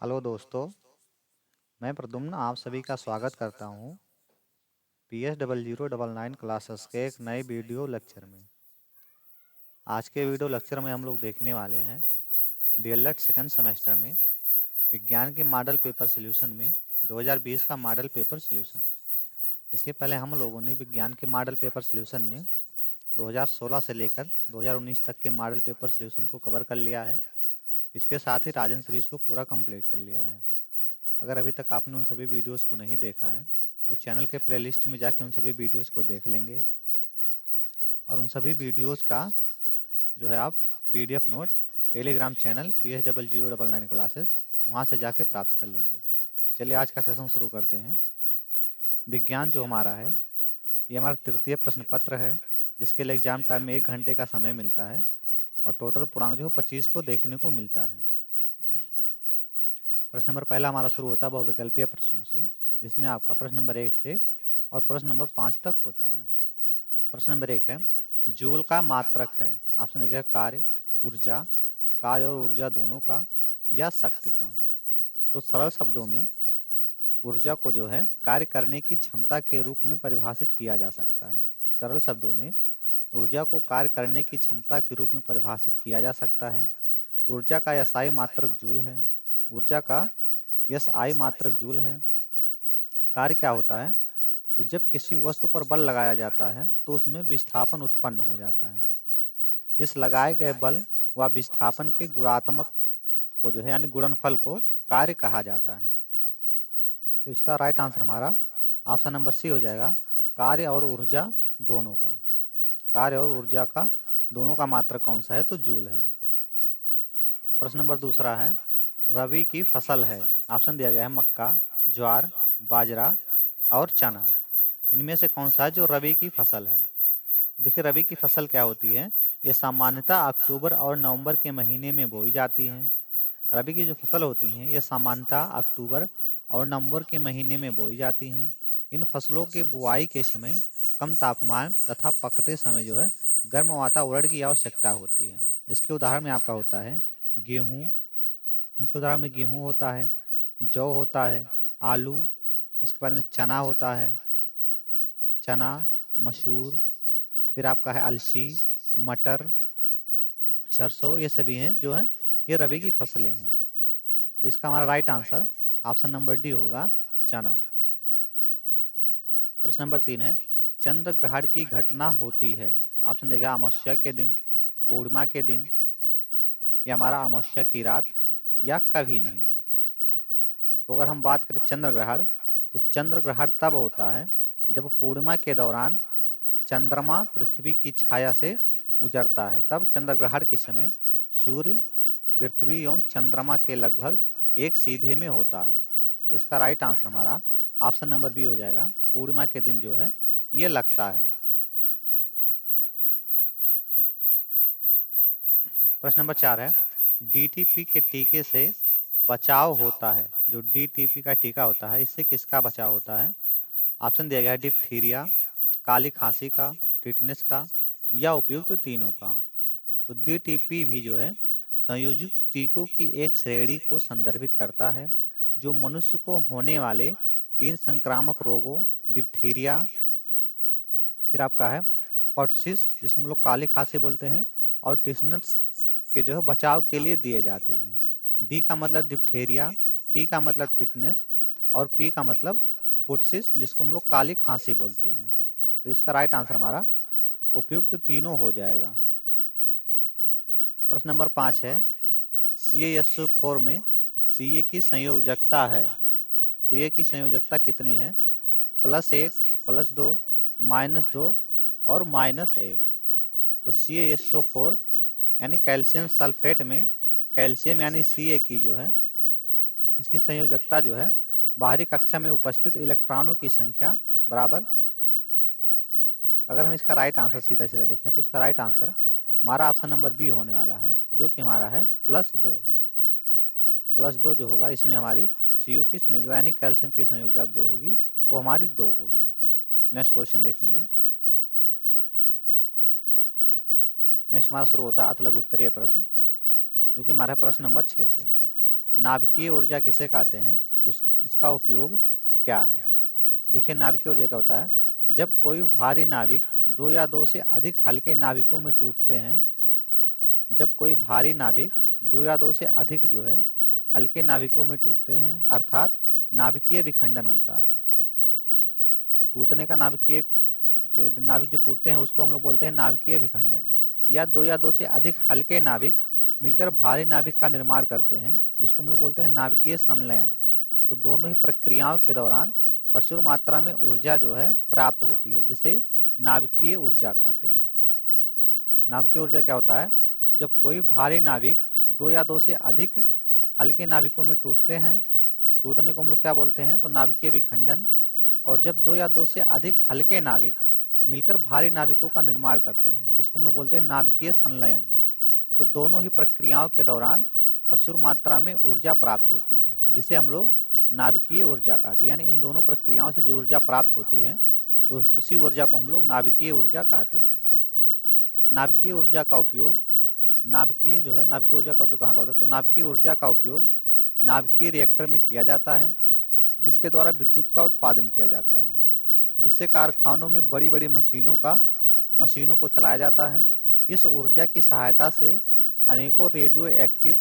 Hello दोस्तों, मैं प्रद्युम्न आप सभी का स्वागत करता हूँ PS0099 क्लासेस के एक नए वीडियो लेक्चर में। आज के वीडियो लेक्चर में हम लोग देखने वाले हैं डीएलएड सेकंड सेमेस्टर में विज्ञान के मॉडल पेपर सॉल्यूशन में 2020 का मॉडल पेपर सॉल्यूशन। इसके पहले हम लोगों ने विज्ञान के मॉडल पेपर सॉल्यूशन में 2016 से लेकर 2019 तक के मॉडल पेपर सॉल्यूशन को कवर कर लिया है। इसके साथ ही राजन सीरीज को पूरा कंप्लीट कर लिया है। अगर अभी तक आपने उन सभी वीडियोस को नहीं देखा है तो चैनल के प्लेलिस्ट में जाके उन सभी वीडियोस को देख लेंगे और उन सभी वीडियोस का जो है आप PDF note Telegram channel PS0099 classes वहाँ से जाके प्राप्त कर लेंगे। चलिए आज का सेशन शुरू करते हैं। विज्ञान जो हमारा है ये हमारा तृतीय प्रश्न पत्र है, जिसके लिए एग्जाम टाइम में 1 घंटे का समय मिलता है और टोटल पूर्णांक जो 25 को देखने को मिलता है। प्रश्न नंबर पहला हमारा शुरू होता है बहुविकल्पीय प्रश्नों से, जिसमें आपका प्रश्न नंबर 1 से और प्रश्न नंबर 5 तक होता है। प्रश्न नंबर 1 है, जूल का मात्रक है। ऑप्शन देखिए, कार्य और ऊर्जा दोनों का या शक्ति का। तो सरल शब्दों में ऊर्जा को जो है कार्य करने की क्षमता के रूप में परिभाषित किया जा सकता है। सरल शब्दों में ऊर्जा को कार्य करने की क्षमता के रूप में परिभाषित किया जा सकता है। ऊर्जा का एसआई मात्रक जूल है। ऊर्जा का एसआई मात्रक जूल है। कार्य क्या होता है? तो जब किसी वस्तु पर बल लगाया जाता है तो उसमें विस्थापन उत्पन्न हो जाता है। इस लगाए गए बल व विस्थापन के गुणात्मक को जो है यानी गुणनफल को कार्य कहा जाता है। तो इसका राइट आंसर हमारा ऑप्शन नंबर सी हो जाएगा, कार्य और ऊर्जा दोनों का। कार्य और ऊर्जा का दोनों का मात्रक कौन सा है? तो जूल है। प्रश्न नंबर दूसरा है, रबी की फसल है। ऑप्शन दिया गया है मक्का, ज्वार, बाजरा और चना। इनमें से कौन सा है जो रबी की फसल है? तो देखिए, रबी की फसल क्या होती है? ये सामान्यतः अक्टूबर और नवंबर के महीने में बोई जाती हैं। रबी की जो फसल होती हैं ये सामान्यतः अक्टूबर और नवंबर के महीने में बोई जाती हैं। इन फसलों के बुआई के समय कम तापमान तथा पकते समय जो है गर्म वातावरण की आवश्यकता होती है। इसके उदाहरण में आपका होता है गेहूँ, इसके उदाहरण में गेहूँ होता है, जौ होता है, आलू, उसके बाद में चना होता है, चना, मसूर, फिर आपका है अलसी, मटर, सरसों, ये सभी हैं जो हैं ये रबी की फसलें हैं। तो इसका हमारा right answer option number D होगा, चना। प्रश्न नंबर 3 है, चंद्र ग्रहण की घटना होती है। ऑप्शन देगा अमावस्या के दिन, पूर्णिमा के दिन, या हमारा अमावस्या की रात, या कभी नहीं। तो अगर हम बात करें चंद्र ग्रहण, तो चंद्र ग्रहण तब होता है जब पूर्णिमा के दौरान चंद्रमा पृथ्वी की छाया से गुजरता है। तब चंद्र ग्रहण के समय सूर्य पृथ्वी एवं चंद्रमा के लगभग एक सीधे में होता है। तो इसका राइट आंसर हमारा ऑप्शन नंबर बी हो जाएगा, पूर्णिमा के दिन जो है ये लगता है। प्रश्न नंबर 4 है, डीटीपी के टीके से बचाव होता है। जो डीटीपी का टीका होता है इससे किसका बचाव होता है? ऑप्शन दिया गया है डिप्थीरिया, काली खांसी का, टिटनेस का, या उपयुक्त तीनों का। तो डीटीपी भी जो है संयोजित टीकों की एक श्रेणी को संदर्भित करता है जो मनुष्य को होने वाले 3 संक्रामक रोगों डिप्थीरिया, फिर आपका है पर्टुसिस जिसको हम लोग काली खांसी बोलते हैं, और टिटनस के जो है बचाव के लिए दिए जाते हैं। डी का मतलब डिप्थीरिया, टी का मतलब टिटनेस, और पी का मतलब पुटसिस जिसको हम लोग काली खांसी बोलते हैं। तो इसका राइट आंसर हमारा उपयुक्त तीनों हो जाएगा। प्रश्न नंबर 5 है, CaSO4 में Ca की संयोजकता है। Ca की संयोजकता कितनी है? +1, +2, -2 और -1। तो CaSO4 यानी कैल्शियम सल्फेट में कैल्शियम यानी Ca की जो है इसकी संयोजकता जो है बाहरी कक्षा में उपस्थित इलेक्ट्रॉनों की संख्या बराबर, अगर हम इसका राइट आंसर सीधा सीधा देखें तो इसका राइट आंसर हमारा ऑप्शन नंबर बी होने वाला है, जो कि हमारा है +2। +2 जो होगा इसमें हमारी Cu की संयोजकता यानी कैल्शियम की संयोजकता जो होगी वो हमारी 2 होगी। नेक्स्ट क्वेश्चन देखेंगे। नेक्स्ट हमारा शुरू होता है अतलघ उत्तरीय प्रश्न, जो कि हमारा प्रश्न नंबर 6 से। नाभिकीय ऊर्जा किसे कहते हैं, उस इसका उपयोग क्या है। देखिए नाभिकीय ऊर्जा क्या होता है, जब कोई भारी नाभिक दो या दो से अधिक हल्के नाभिकों में टूटते हैं, जब कोई भारी नाभिक दो या दो से अधिक जो है हल्के नाभिकों में टूटते हैं, अर्थात नाभिकीय विखंडन होता है। टूटने का नाभिकीय जो नाभिक जो टूटते हैं उसको हम लोग बोलते हैं नाभिकीय विखंडन। या दो से अधिक हल्के नाभिक मिलकर भारी नाभिक का निर्माण करते हैं, जिसको हम लोग बोलते हैं नाभिकीय संलयन। तो दोनों ही प्रक्रियाओं के दौरान प्रचुर मात्रा में ऊर्जा जो है प्राप्त होती है, जिसे नाभिकीय ऊर्जा कहते हैं। नाभिकीय ऊर्जा क्या होता है, जब कोई भारी नाभिक दो या दो से अधिक हल्के नाभिकों में टूटते हैं, टूटने को हम लोग क्या बोलते हैं, तो नाभिकीय विखंडन। और जब दो या दो से अधिक हल्के नाभिक मिलकर भारी नाभिकों का निर्माण करते हैं, जिसको हम लोग बोलते हैं नाभिकीय संलयन। तो दोनों ही प्रक्रियाओं के दौरान प्रचुर मात्रा में ऊर्जा प्राप्त होती है, जिसे हम लोग नाभिकीय ऊर्जा कहते हैं। यानी इन दोनों प्रक्रियाओं से जो ऊर्जा प्राप्त होती है उसी ऊर्जा को हम लोग नाभिकीय ऊर्जा कहते हैं। नाभिकीय ऊर्जा का उपयोग नाभिकीय ऊर्जा का उपयोग कहाँ का होता है, तो नाभिकीय ऊर्जा का उपयोग नाभिकीय रिएक्टर में किया जाता है, जिसके द्वारा विद्युत का उत्पादन किया जाता है, जिससे कारखानों में बड़ी बड़ी मशीनों को चलाया जाता है। इस ऊर्जा की सहायता से अनेकों रेडियो एक्टिव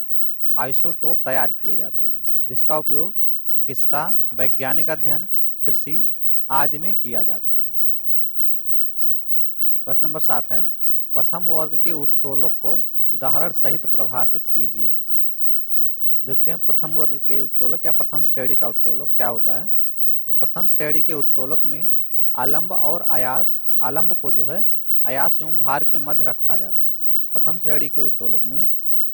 आइसोटोप तैयार किए जाते हैं, जिसका उपयोग चिकित्सा, वैज्ञानिक अध्ययन, कृषि आदि में किया जाता है। प्रश्न नंबर 7 है, प्रथम वर्ग के उत्तोलक को उदाहरण सहित परिभाषित कीजिए। देखते हैं प्रथम वर्ग के उत्तोलक या प्रथम श्रेणी का उत्तोलक क्या होता है। तो प्रथम श्रेणी के उत्तोलक में आलंब को जो है अयास एवं भार के मध्य रखा जाता है। प्रथम श्रेणी के उत्तोलक में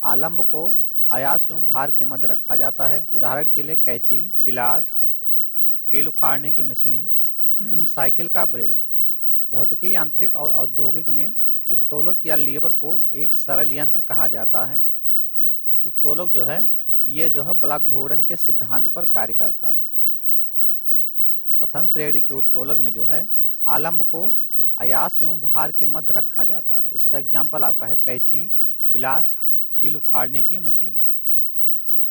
आलंब को अयास एवं भार के मध्य रखा जाता है। उदाहरण के लिए कैंची, पिलास, कील उखाड़ने की मशीन, साइकिल का ब्रेक। भौतिकी, यांत्रिक और औद्योगिक में उत्तोलक या लीवर को एक सरल यंत्र कहा जाता है। उत्तोलक जो है ये जो है ब्लॉक घूर्णन के सिद्धांत पर कार्य करता है। प्रथम श्रेणी के उत्तोलक में जो है आलंब को अयास एवं भार के मध्य रखा जाता है। इसका एग्जाम्पल आपका है कैंची, पिलास, कील उखाड़ने की मशीन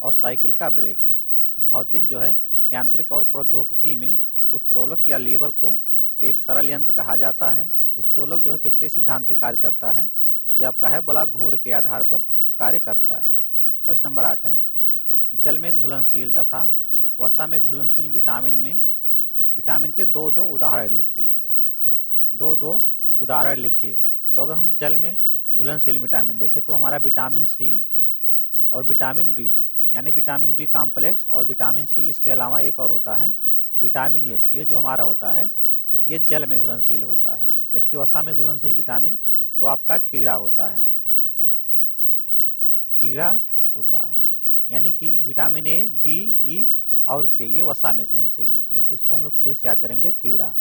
और साइकिल का ब्रेक है। भौतिक जो है यांत्रिक और प्रौद्योगिकी में उत्तोलक या लीवर को एक सरल यंत्र कहा जाता है। उत्तोलक जो है किसके सिद्धांत पर कार्य करता है, तो ये आपका है ब्लॉक घूर्ण के आधार पर कार्य करता है। प्रश्न नंबर 8 है, जल में घुलनशील तथा वसा में घुलनशील विटामिन के दो उदाहरण लिखिए। दो उदाहरण लिखिए। तो अगर हम जल में घुलनशील विटामिन देखें तो हमारा विटामिन सी और विटामिन बी, यानी विटामिन बी कॉम्प्लेक्स और विटामिन सी, इसके अलावा एक और होता है विटामिन एच। ये जो हमारा होता है ये जल में घुलनशील होता है। जबकि वसा में घुलनशील विटामिन तो आपका कीड़ा होता है, कीड़ा होता है। यानी कि विटामिन ए, डी, ई और के ये वसा में घुलनशील होते हैं। तो इसको हम लोग ट्रिक से याद करेंगे, कीड़ा।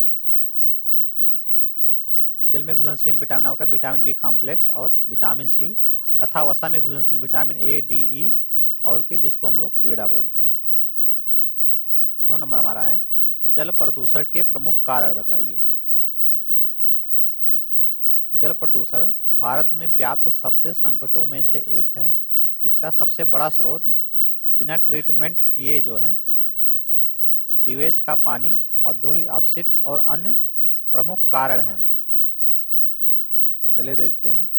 जल में घुलनशील विटामिन आपका विटामिन बी कॉम्प्लेक्स और विटामिन सी तथा वसा में घुलनशील विटामिन ए, डी, ई और के, जिसको हम लोग कीड़ा बोलते हैं। 9 नंबर हमारा है, जल प्रदूषण के प्रमुख कारण बताइए। जल प्रदूषण भारत में व्याप्त सबसे संकटों में से एक है। इसका सबसे बड़ा स्रोत बिना ट्रीटमेंट किए जो है सीवेज का पानी, औद्योगिक अपशिष्ट और अन्य प्रमुख कारण हैं। चलिए देखते हैं।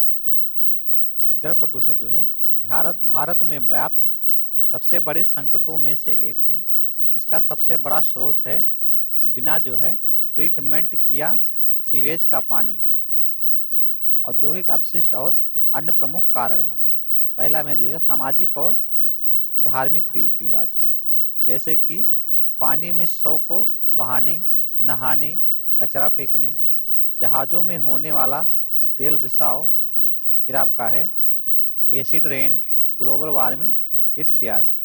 जल प्रदूषण जो है भारत में व्याप्त सबसे बड़े संकटों में से एक है। इसका सबसे बड़ा स्रोत है बिना जो है ट्रीटमेंट किया सीवेज का पानी, औद्योगिक अपशिष्ट और अन्य प्रमुख कारण हैं। पहला में दिया सामाजिक और धार्मिक रीति रिवाज, जैसे कि पानी में शव को बहाने, नहाने, कचरा फेंकने, जहाज़ों में होने वाला तेल रिसाव, फिर आपका है एसिड रेन, ग्लोबल वार्मिंग इत्यादि।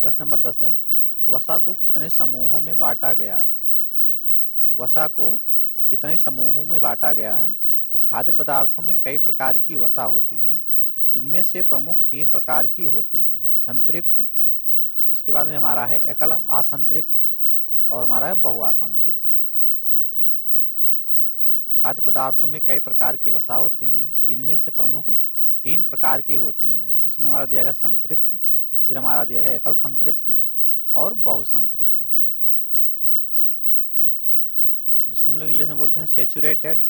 प्रश्न नंबर 10 है, वसा को कितने समूहों में बांटा गया है। वसा को कितने समूहों में बांटा गया है। तो खाद्य पदार्थों में कई प्रकार की वसा होती हैं। इनमें से प्रमुख 3 प्रकार की होती हैं, संतृप्त, उसके बाद में हमारा है एकल असंतृप्त और हमारा है बहुअसंतृप्त। खाद्य पदार्थों में कई प्रकार की वसा होती हैं। इनमें से प्रमुख 3 प्रकार की होती हैं, जिसमें हमारा दिया गया संतृप्त, फिर हमारा दिया गया एकल संतृप्त और बहुसंतृप्त, जिसको हम लोग इंग्लिश में बोलते हैं सेचुरेटेड,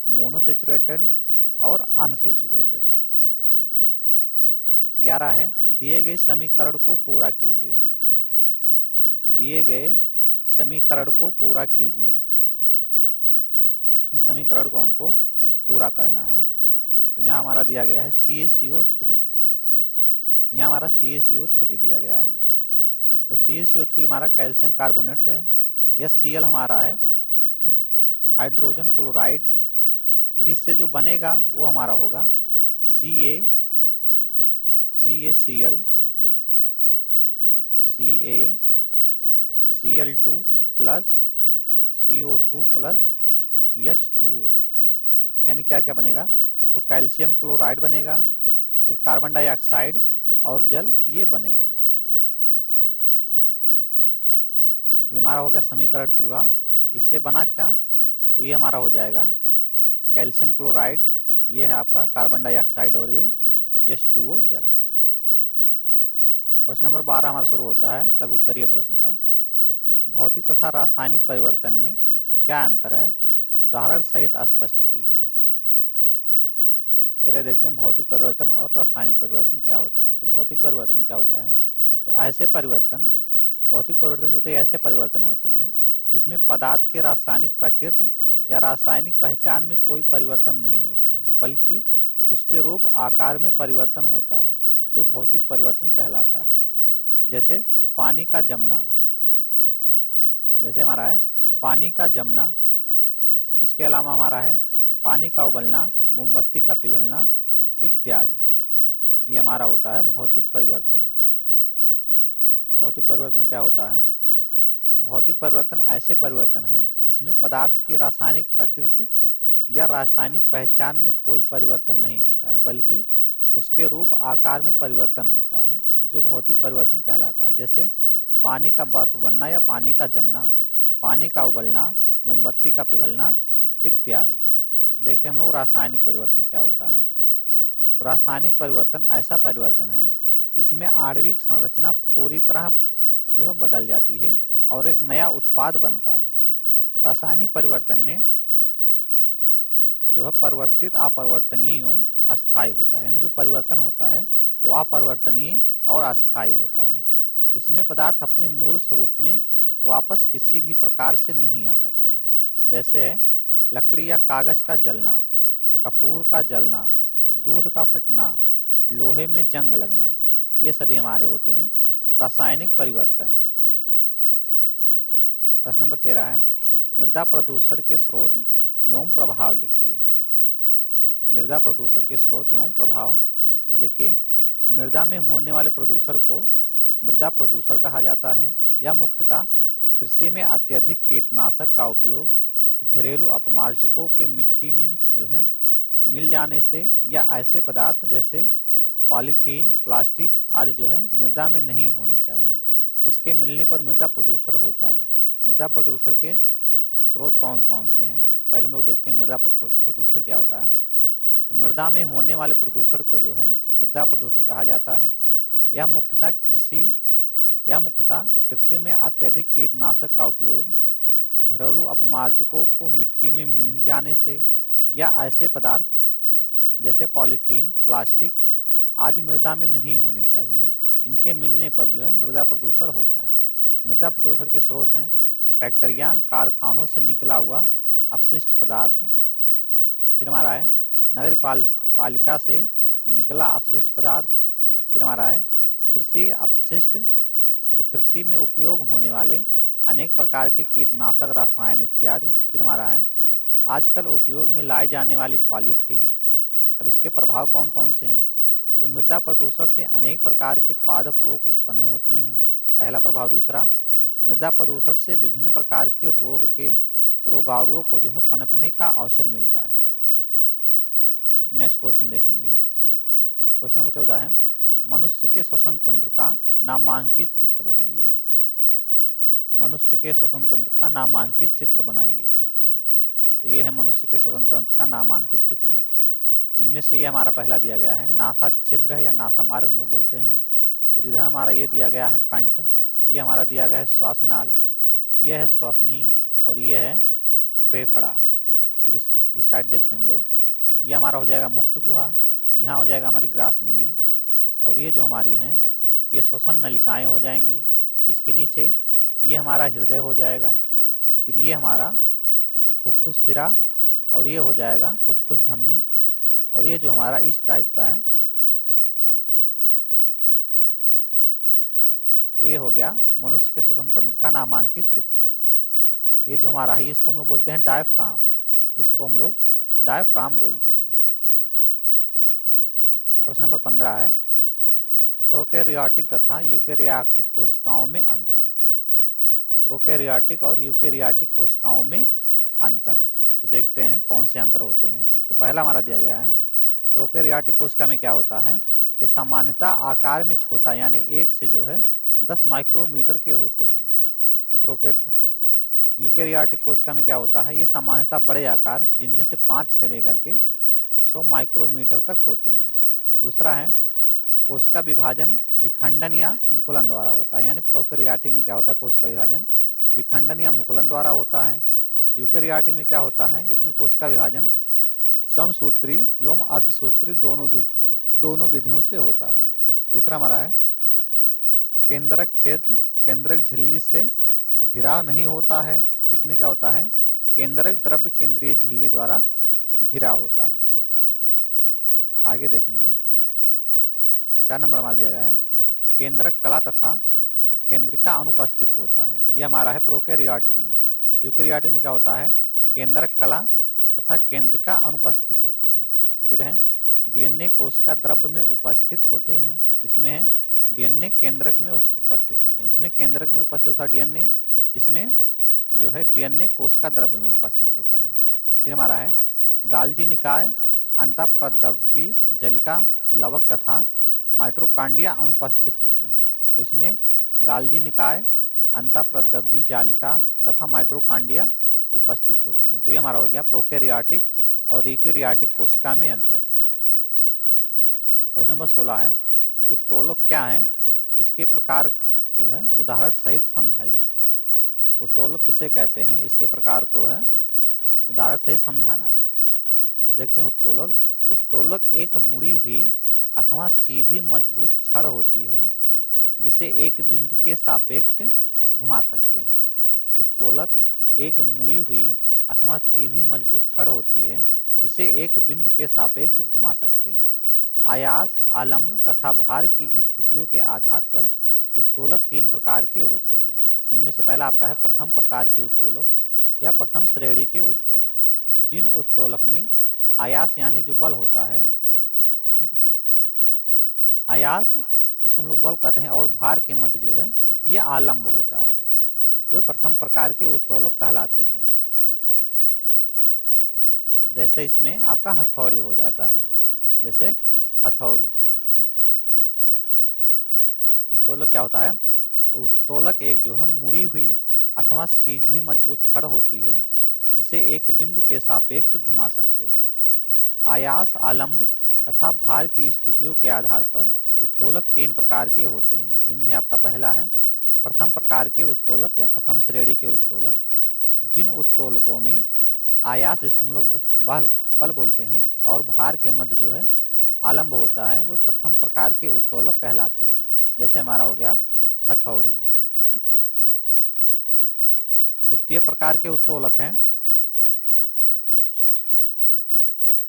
मोनोसेचुरेटेड और अनसेचुरेटेड। 11 है, दिए गए समीकरण को पूरा कीजिए। दिए गए समीकरण को पूरा कीजिए, इस समीकरण को हमको पूरा करना है। तो यहाँ हमारा दिया गया है CaCO3, यहाँ हमारा CaCO3 दिया गया है। तो CaCO3 हमारा कैल्शियम कार्बोनेट है, HCl हमारा है हाइड्रोजन क्लोराइड, फिर इससे जो बनेगा वो हमारा होगा CaCl, CaCl2 plus CO2 plus H2O, यानी क्या क्या बनेगा, तो कैल्शियम क्लोराइड बनेगा, फिर कार्बन डाइऑक्साइड और जल ये बनेगा। ये हमारा हो गया समीकरण पूरा। इससे बना क्या, तो ये हमारा हो जाएगा कैल्शियम क्लोराइड, ये है आपका कार्बन डाइऑक्साइड और ये H2O जल। प्रश्न नंबर 12 हमारा शुरू होता है लघु उत्तरीय प्रश्न का। भौतिक तथा रासायनिक परिवर्तन में क्या अंतर है, उदाहरण सहित स्पष्ट कीजिए। चलिए देखते हैं भौतिक परिवर्तन और रासायनिक परिवर्तन क्या होता है। तो भौतिक परिवर्तन क्या होता है, तो ऐसे परिवर्तन, भौतिक परिवर्तन जो होते हैं ऐसे परिवर्तन होते हैं जिसमें पदार्थ की रासायनिक प्रकृति या रासायनिक पहचान में कोई परिवर्तन नहीं होते हैं, बल्कि उसके रूप आकार में परिवर्तन होता है, जो भौतिक परिवर्तन कहलाता है। जैसे पानी का जमना, जैसे हमारा है पानी का जमना, इसके अलावा हमारा है पानी का उबलना, मोमबत्ती का पिघलना इत्यादि, ये हमारा होता है भौतिक परिवर्तन। भौतिक परिवर्तन क्या होता है, तो भौतिक परिवर्तन ऐसे परिवर्तन हैं जिसमें पदार्थ की रासायनिक प्रकृति या रासायनिक पहचान में कोई परिवर्तन नहीं होता है, बल्कि उसके रूप आकार में परिवर्तन होता है, जो भौतिक परिवर्तन कहलाता है। जैसे पानी का बर्फ बनना या पानी का जमना, पानी का उबलना, मोमबत्ती का पिघलना इत्यादि। देखते हैं हम लोग रासायनिक परिवर्तन क्या होता है। तो रासायनिक परिवर्तन ऐसा परिवर्तन है जिसमें आणविक संरचना पूरी तरह जो है बदल जाती है और एक नया उत्पाद बनता है। रासायनिक परिवर्तन में जो है परिवर्तित अपरिवर्तनीय एवं अस्थायी होता है, यानी जो परिवर्तन होता है वो अपरिवर्तनीय और अस्थायी होता है। इसमें पदार्थ अपने मूल स्वरूप में वापस किसी भी प्रकार से नहीं आ सकता है। जैसे है लकड़ी या कागज का जलना, कपूर का जलना, दूध का फटना, लोहे में जंग लगना, ये सभी हमारे होते हैं रासायनिक परिवर्तन। प्रश्न नंबर 13 है, मृदा प्रदूषण के स्रोत एवं प्रभाव लिखिए। मृदा प्रदूषण के स्रोत एवं प्रभाव, तो देखिए मृदा में होने वाले प्रदूषण को मृदा प्रदूषण कहा जाता है। यह मुख्यतः कृषि में अत्यधिक कीटनाशक का उपयोग, घरेलू अपमार्जकों के मिट्टी में जो है मिल जाने से, या ऐसे पदार्थ जैसे पॉलीथीन, प्लास्टिक आदि जो है मृदा में नहीं होने चाहिए, इसके मिलने पर मृदा प्रदूषण होता है। मृदा प्रदूषण के स्रोत कौन कौन से हैं, पहले हम लोग देखते हैं मृदा प्रदूषण क्या होता है। तो मृदा में होने वाले प्रदूषण को जो है मृदा प्रदूषण कहा जाता है। यह मुख्यतः कृषि में अत्यधिक कीटनाशक का उपयोग, घरेलू अपमार्जकों को मिट्टी में मिल जाने से, या ऐसे पदार्थ जैसे पॉलीथीन, प्लास्टिक आदि मृदा में नहीं होने चाहिए, इनके मिलने पर जो है मृदा प्रदूषण होता है। मृदा प्रदूषण के स्रोत हैं फैक्ट्रियाँ, कारखानों से निकला हुआ अपशिष्ट पदार्थ, फिर हमारा है नगर पालिका से निकला अपशिष्ट पदार्थ, फिर हमारा है कृषि अपशिष्ट, तो कृषि में उपयोग होने वाले अनेक प्रकार के कीटनाशक, रसायन इत्यादि, फिर हमारा है आजकल उपयोग में लाई जाने वाली पॉलीथीन। अब इसके प्रभाव कौन कौन से हैं, तो मृदा प्रदूषण से अनेक प्रकार के पादप रोग उत्पन्न होते हैं, पहला प्रभाव। दूसरा, मृदा प्रदूषण से विभिन्न प्रकार के रोग के रोगाणुओं को जो है पनपने का अवसर मिलता है। नेक्स्ट क्वेश्चन देखेंगे, क्वेश्चन नंबर 14 है, मनुष्य के श्वसन तंत्र का नामांकित चित्र बनाइए। मनुष्य के श्वसन तंत्र का नामांकित चित्र बनाइए। तो ये है मनुष्य के श्वसन तंत्र का नामांकित चित्र, जिनमें से ये हमारा पहला दिया गया है नासा छिद्र है या नासा मार्ग हम लोग बोलते हैं, फिर इधर हमारा ये दिया गया है कंठ, ये हमारा दिया गया है श्वासनाल, ये है श्वसनी और ये है फेफड़ा। फिर इसकी इस साइड देखते हैं हम लोग, ये हमारा हो जाएगा मुख्य गुहा, यहाँ हो जाएगा हमारी ग्रास नली, और ये जो हमारी हैं ये श्वसन नलिकाएं हो जाएंगी। इसके नीचे ये हमारा हृदय हो जाएगा, फिर ये हमारा फुफ्फुस सिरा, और ये हो जाएगा फुफ्फुस धमनी, और ये जो हमारा इस टाइप का है तो ये हो गया मनुष्य के श्वसन तंत्र का नामांकित चित्र। ये जो हमारा है इसको हम लोग बोलते हैं डायफ्राम, इसको हम लोग डायफ्राम बोलते हैं। प्रश्न नंबर 15 है, प्रोकैरियोटिक तथा यूकैरियोटिक कोशिकाओं में अंतर। प्रोकैरियोटिक और यूकैरियोटिक कोशिकाओं में अंतर, तो देखते हैं कौन से अंतर होते हैं। तो पहला हमारा दिया गया है, प्रोकैरियोटिक कोशिका में क्या होता है, ये सामान्यतः आकार में छोटा यानी 1 से जो है 10 माइक्रोमीटर के होते हैं। और यूकैरियोटिक कोशिका में क्या होता है, ये सामान्यतः बड़े आकार जिनमें से 5 से लेकर के 100 माइक्रोमीटर तक होते हैं। दूसरा है, कोशिका विभाजन विखंडन या मुकुलन द्वारा होता है, यानी प्रोकैरियोटिक में क्या होता है, कोशिका विभाजन विखंडन या मुकुलन द्वारा होता है। यूकैरियोटिक में क्या होता है, इसमें कोशिका विभाजन समसूत्री एवं अर्धसूत्री दोनों विधियों से होता है। तीसरा हमारा है, केंद्रक क्षेत्र केंद्रक झिल्ली से घिरा नहीं होता है। इसमें क्या होता है, केंद्रक द्रव्य केंद्रीय झिल्ली द्वारा घिरा होता है। आगे देखेंगे 4 नंबर हमारा दिया गया है, केंद्रक कला तथा केंद्रिका अनुपस्थित होता है। यह हमारा है प्रोकैरियोटिक में। यूकैरियोटिक में क्या होता है, केंद्रक कला तथा केंद्रिका अनुपस्थित होती है। फिर है, डीएनए कोशिका द्रव्य में उपस्थित होते हैं। इसमें है डीएनए केंद्रक में उपस्थित होते हैं, इसमें केंद्रक में उपस्थित होता है डीएनए, इसमें जो है डीएनए कोशिका द्रव्य में उपस्थित होता है। फिर हमारा है, गाल्जी निकाय अंतःप्रद्रव्यी जलिका लवक तथा माइटोकांड्रिया अनुपस्थित होते हैं। और इसमें गाल्जी निकाय अंतःप्रद्रव्यी जालिका तथा माइटोकांड्रिया उपस्थित होते हैं। तो ये हमारा हो गया प्रोकैरियोटिक और यूकैरियोटिक कोशिका में अंतर। प्रश्न नंबर 16 है, उत्तोलक क्या है, इसके प्रकार जो है उदाहरण सहित समझाइए। उत्तोलक किसे कहते हैं, इसके प्रकार को है उदाहरण सहित समझाना है। तो देखते हैं उत्तोलक। उत्तोलक एक मुड़ी हुई अथवा सीधी मजबूत छड़ होती है जिसे एक बिंदु के सापेक्ष घुमा सकते हैं। उत्तोलक एक मुड़ी हुई अथवा सीधी मजबूत छड़ होती है जिसे एक बिंदु के सापेक्ष घुमा सकते हैं। आयास, आलंब तथा भार की स्थितियों के आधार पर उत्तोलक 3 प्रकार के होते हैं, जिनमें से पहला आपका है प्रथम प्रकार के उत्तोलक या प्रथम श्रेणी के उत्तोलक। तो जिन उत्तोलक में आयास यानी जो बल होता है, आयास जिसको हम लोग बल कहते हैं, और भार के मध्य जो है ये आलंब होता है, वे प्रथम प्रकार के उत्तोलक कहलाते हैं। जैसे इसमें आपका हथौड़ी हो जाता है, जैसे हथौड़ी। उत्तोलक क्या होता है, तो उत्तोलक एक जो है मुड़ी हुई अथवा सीधी मजबूत छड़ होती है जिसे एक बिंदु के सापेक्ष घुमा सकते हैं। आयास, आलंब तथा भार की स्थितियों के आधार पर उत्तोलक 3 प्रकार के होते हैं, जिनमें आपका पहला है प्रथम प्रकार के उत्तोलक या प्रथम श्रेणी के उत्तोलक। जिन उत्तोलकों में आयास जिसको हम लोग बल बोलते हैं और भार के मध्य जो है आलंब होता है, वो प्रथम प्रकार के उत्तोलक कहलाते हैं। जैसे हमारा हो गया हथौड़ी। द्वितीय प्रकार के उत्तोलक हैं,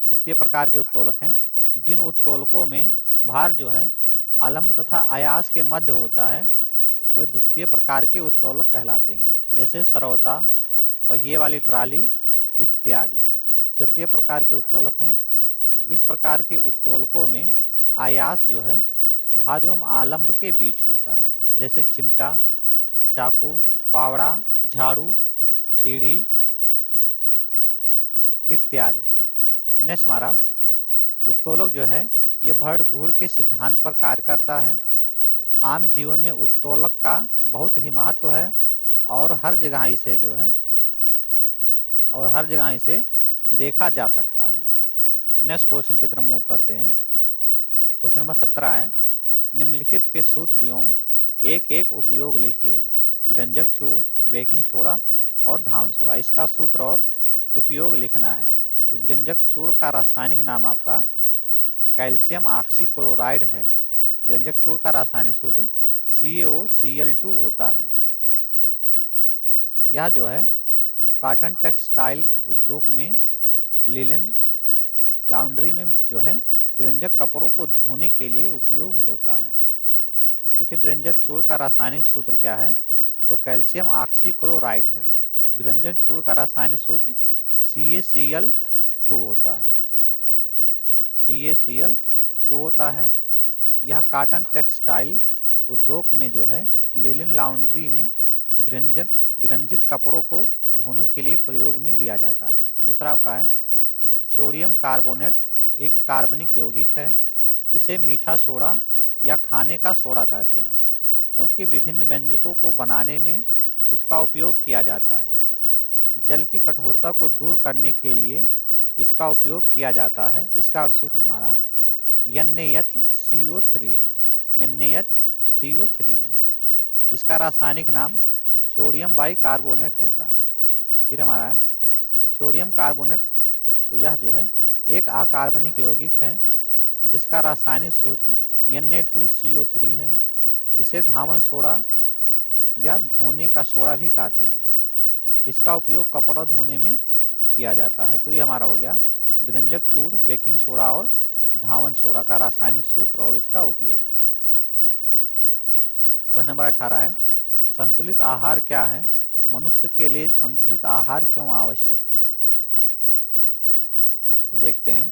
द्वितीय प्रकार के उत्तोलक हैं जिन उत्तोलकों में भार जो है आलंब तथा आयास के मध्य होता है, वे द्वितीय प्रकार के उत्तोलक कहलाते हैं। जैसे सरौता, पहिए वाली ट्राली इत्यादि। तृतीय प्रकार के उत्तोलक हैं, तो इस प्रकार के उत्तोलकों में आयास जो है भार एवं आलंब के बीच होता है। जैसे चिमटा, चाकू, फावड़ा, झाड़ू, सीढ़ी इत्यादि। नेक्स्ट हमारा उत्तोलक जो है ये भर घूर के सिद्धांत पर कार्य करता है। आम जीवन में उत्तोलक का बहुत ही महत्व है और हर जगह इसे जो है देखा जा सकता है। नेक्स्ट क्वेश्चन की तरफ मूव करते हैं। क्वेश्चन नंबर 17 है, निम्नलिखित के सूत्र एवं एक एक उपयोग लिखिए। विरंजक चूर्ण, बेकिंग सोडा और धावन सोडा, इसका सूत्र और उपयोग लिखना है। तो विरंजक चूर्ण का रासायनिक नाम आपका कैल्शियम ऑक्सीक्लोराइड है। विरंजक चूर्ण का रासायनिक सूत्र CaOCl2 होता है। यह जो है कॉटन टेक्सटाइल उद्योग में, लिनन लॉन्ड्री में जो है विरंजक कपड़ों को धोने के लिए उपयोग होता है। देखिए विरंजक चूर्ण का रासायनिक सूत्र क्या है, तो कैल्शियम ऑक्सीक्लोराइड है। विरंजक चूर्ण का रासायनिक सूत्र CaCl2 होता है। CaCl2 होता है। यह कॉटन टेक्सटाइल उद्योग में जो है लिनन लॉन्ड्री में विरंजन विरंजित कपड़ों को धोने के लिए प्रयोग में लिया जाता है। दूसरा आपका है सोडियम कार्बोनेट, एक कार्बनिक यौगिक है। इसे मीठा सोडा या खाने का सोडा कहते हैं, क्योंकि विभिन्न व्यंजनों को बनाने में इसका उपयोग किया जाता है। जल की कठोरता को दूर करने के लिए इसका उपयोग किया जाता है। इसका अर्थ सूत्र हमारा NaHCO3 है। NaHCO3 है। इसका रासायनिक नाम सोडियम बाइकार्बोनेट होता है। फिर हमारा है सोडियम कार्बोनेट, तो यह जो है एक अकार्बनिक यौगिक है जिसका रासायनिक सूत्र Na2CO3 है। इसे धावन सोडा या धोने का सोडा भी कहते हैं। इसका उपयोग कपड़ा धोने में किया जाता है। तो ये हमारा हो गया विरंजक चूर्ण, बेकिंग सोडा और धावन सोडा का रासायनिक सूत्र और इसका उपयोग। प्रश्न नंबर 18 है संतुलित आहार क्या है? मनुष्य के लिए संतुलित आहार क्यों आवश्यक है? तो देखते हैं,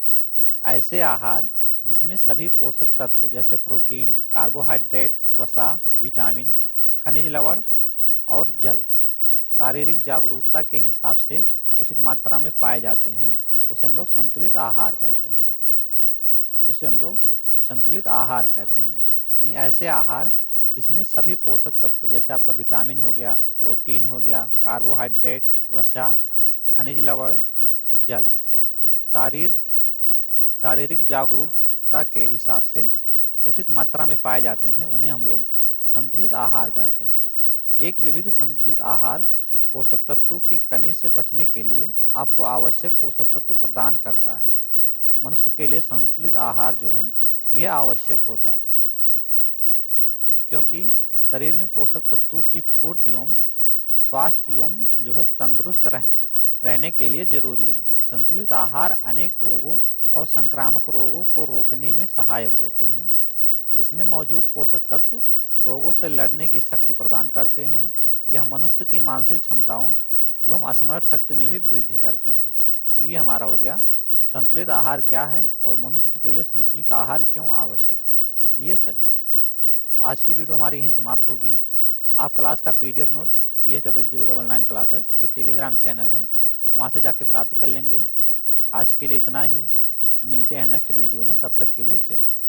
ऐसे आहार जिसमें सभी पोषक तत्व जैसे प्रोटीन, कार्बोहाइड्रेट, वसा, विटामिन, खनिज लवण और जल शारीरिक जागरूकता के हिसाब से उचित मात्रा में पाए जाते हैं, उसे हम लोग संतुलित आहार कहते हैं। उसे हम लोग संतुलित आहार कहते हैं। यानी ऐसे आहार जिसमें सभी पोषक तत्व जैसे आपका विटामिन हो गया, प्रोटीन हो गया, कार्बोहाइड्रेट, वसा, खनिज लवण, जल शारीरिक जागरूकता के हिसाब से उचित मात्रा में पाए जाते हैं, उन्हें हम लोग संतुलित आहार कहते हैं। एक विविध संतुलित आहार पोषक तत्वों की कमी से बचने के लिए आपको आवश्यक पोषक तत्व प्रदान करता है। मनुष्य के लिए संतुलित आहार जो है यह आवश्यक होता है, क्योंकि शरीर में पोषक तत्वों की पूर्ति एवं स्वास्थ्य एवं जो है तंदुरुस्त रहने के लिए जरूरी है। संतुलित आहार अनेक रोगों और संक्रामक रोगों को रोकने में सहायक होते हैं। इसमें मौजूद पोषक तत्व रोगों से लड़ने की शक्ति प्रदान करते हैं। यह मनुष्य की मानसिक क्षमताओं एवं स्मरण शक्ति में भी वृद्धि करते हैं। तो ये हमारा हो गया संतुलित आहार क्या है और मनुष्य के लिए संतुलित आहार क्यों आवश्यक है, ये सभी। तो आज की वीडियो हमारी यहीं समाप्त होगी। आप क्लास का PDF नोट PH0099 क्लासेस, ये टेलीग्राम चैनल है, वहाँ से जाके प्राप्त कर लेंगे। आज के लिए इतना ही, मिलते हैं नेक्स्ट वीडियो में, तब तक के लिए जय हिंद।